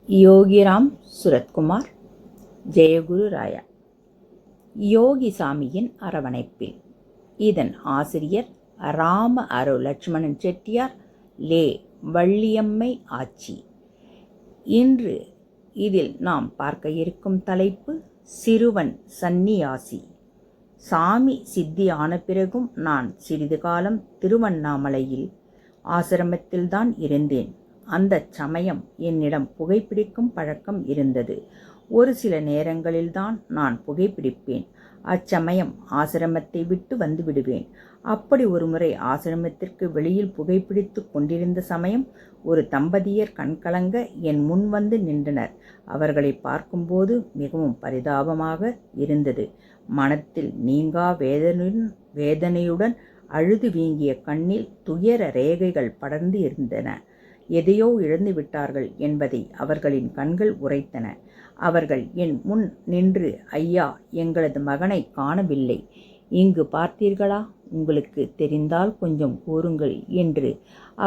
யோகிராம் சுரத்குமார். ஜெயகுரு ராயா. யோகி சாமியின் அரவணைப்பில். இதன் ஆசிரியர் ராம அரு லட்சுமணன் செட்டியார், லே வள்ளியம்மை ஆச்சி. இன்று இதில் நாம் பார்க்க இருக்கும் தலைப்பு சிறுவன் சந்நியாசி. சாமி சித்தி ஆன பிறகும் நான் சிறிது காலம் திருவண்ணாமலையில் ஆசிரமத்தில்தான் இருந்தேன். அந்த சமயம் என்னிடம் புகைப்பிடிக்கும் பழக்கம் இருந்தது. ஒரு சில நேரங்களில்தான் நான் புகைப்பிடிப்பேன். அச்சமயம் ஆசிரமத்தை விட்டு வந்து விடுவேன். அப்படி ஒருமுறை ஆசிரமத்திற்கு வெளியில் புகைப்பிடித்து கொண்டிருந்த சமயம் ஒரு தம்பதியர் கண்கலங்க என் முன் வந்து நின்றனர். அவர்களை பார்க்கும்போது மிகவும் பரிதாபமாக இருந்தது. மனத்தில் நீங்கா வேதனையுடன் அழுது வீங்கிய கண்ணில் துயர ரேகைகள் படர்ந்து இருந்தன. எதையோ இழந்து விட்டார்கள் என்பதை அவர்களின் கண்கள் உரைத்தன. அவர்கள் என் முன் நின்று, ஐயா, எங்களது மகனை காணவில்லை. இங்கு பார்த்தீர்களா? உங்களுக்கு தெரிந்தால் கொஞ்சம் கூறுங்கள் என்று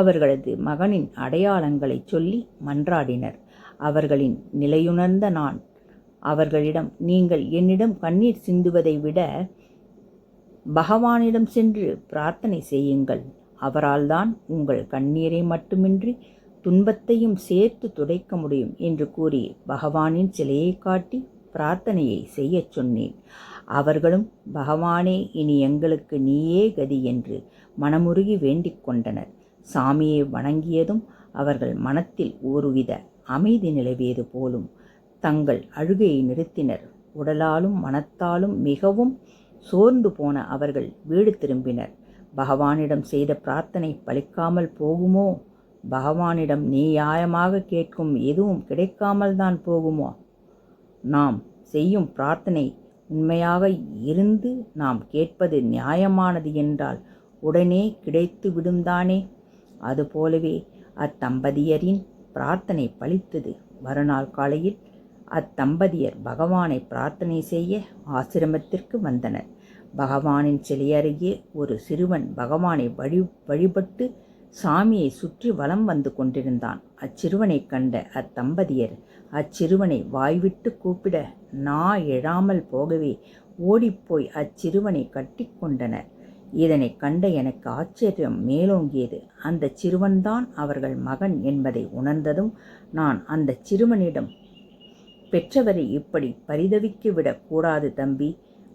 அவர்களது மகனின் அடையாளங்களை சொல்லி மன்றாடினர். அவர்களின் நிலையுணர்ந்த நான் அவர்களிடம், நீங்கள் என்னிடம் கண்ணீர் சிந்துவதை விட பகவானிடம் சென்று பிரார்த்தனை செய்யுங்கள். அவரால்தான் உங்கள் கண்ணீரை மட்டுமின்றி துன்பத்தையும் சேர்த்து துடைக்க முடியும் என்று கூறி பகவானின் சிலையை காட்டி பிரார்த்தனையை செய்யச் சொன்னேன். அவர்களும், பகவானே, இனி எங்களுக்கு நீயே கதி என்று மனமுருகி வேண்டிக் கொண்டனர். சாமியை வணங்கியதும் அவர்கள் மனத்தில் ஒருவித அமைதி நிலவியது போலும் தங்கள் அழுகையை நிறுத்தினர். உடலாலும் மனத்தாலும் மிகவும் சோர்ந்து போன அவர்கள் வீடு திரும்பினர். பகவானிடம் செய்த பிரார்த்தனை பலிக்காமல் போகுமோ? பகவானிடம் நியாயமாக கேட்கும் எதுவும் கிடைக்காமல் தான் போகுமோ? நாம் செய்யும் பிரார்த்தனை உண்மையாக இருந்து நாம் கேட்பது நியாயமானது என்றால் உடனே கிடைத்து விடும்தானே? அதுபோலவே அத்தம்பதியரின் பிரார்த்தனை பலித்தது. மறுநாள் காலையில் அத்தம்பதியர் பகவானை பிரார்த்தனை செய்ய ஆசிரமத்திற்கு வந்தனர். பகவானின் சிலை அருகே ஒரு சிறுவன் பகவானை வழிபட்டு சாமியை சுற்றி வலம் வந்து கொண்டிருந்தான். அச்சிறுவனை கண்ட அத்தம்பதியர் அச்சிறுவனை வாய்விட்டு கூப்பிட நான் எழாமல் போகவே ஓடிப்போய் அச்சிறுவனை கட்டி கொண்டனர். இதனை கண்ட எனக்கு ஆச்சரியம் மேலோங்கியது. அந்த சிறுவன்தான் அவர்கள் மகன் என்பதை உணர்ந்ததும் நான் அந்த சிறுவனிடம், பெற்றவரை இப்படி பரிதவிக்க விடக் கூடாது தம்பி,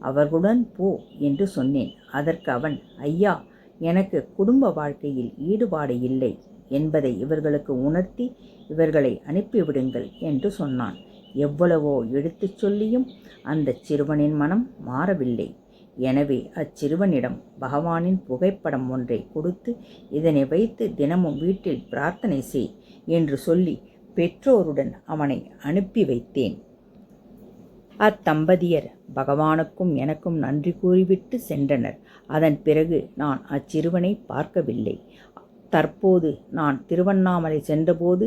அவர்களுடன் போ என்று சொன்னேன். அதற்கு அவன், ஐயா, எனக்கு குடும்ப வாழ்க்கையில் ஈடுபாடு இல்லை என்பதை இவர்களுக்கு உணர்த்தி இவர்களை அனுப்பிவிடுங்கள் என்று சொன்னான். எவ்வளவோ எடுத்துச் சொல்லியும் அந்த சிறுவனின் மனம் மாறவில்லை. எனவே அச்சிறுவனிடம் பகவானின் புகைப்படம் ஒன்றை கொடுத்து, இதனை வைத்து தினமும் வீட்டில் பிரார்த்தனை செய் என்று சொல்லி பெற்றோருடன் அவனை அனுப்பி வைத்தேன். அத்தம்பதியர் பகவானுக்கும் எனக்கும் நன்றி கூறிவிட்டு சென்றனர். அதன் பிறகு நான் அச்சிறுவனை பார்க்கவில்லை. தற்போது நான் திருவண்ணாமலை சென்றபோது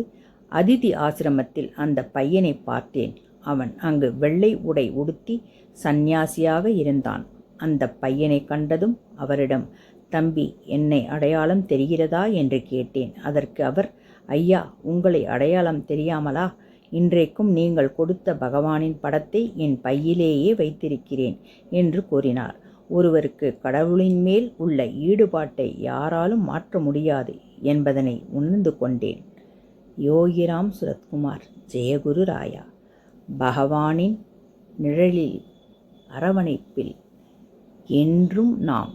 அதிதி ஆசிரமத்தில் அந்த பையனை பார்த்தேன். அவன் அங்கு வெள்ளை உடை உடுத்தி சந்நியாசியாக இருந்தான். அந்த பையனை கண்டதும் அவரிடம், தம்பி, என்னை அடையாளம் தெரிகிறதா என்று கேட்டேன். அதற்கு அவர், ஐயா, உங்களை அடையாளம் தெரியாமலா? இன்றைக்கும் நீங்கள் கொடுத்த பகவானின் படத்தை என் பையிலேயே வைத்திருக்கிறேன் என்று கூறினார். ஒருவருக்கு கடவுளின் மேல் உள்ள ஈடுபாட்டை யாராலும் மாற்ற முடியாது என்பதனை உணர்ந்து கொண்டேன். யோகிராம் சுரத்குமார். ஜெயகுரு ராயா. பகவானின் நிழலில் அரவணைப்பில் என்றும் நாம்.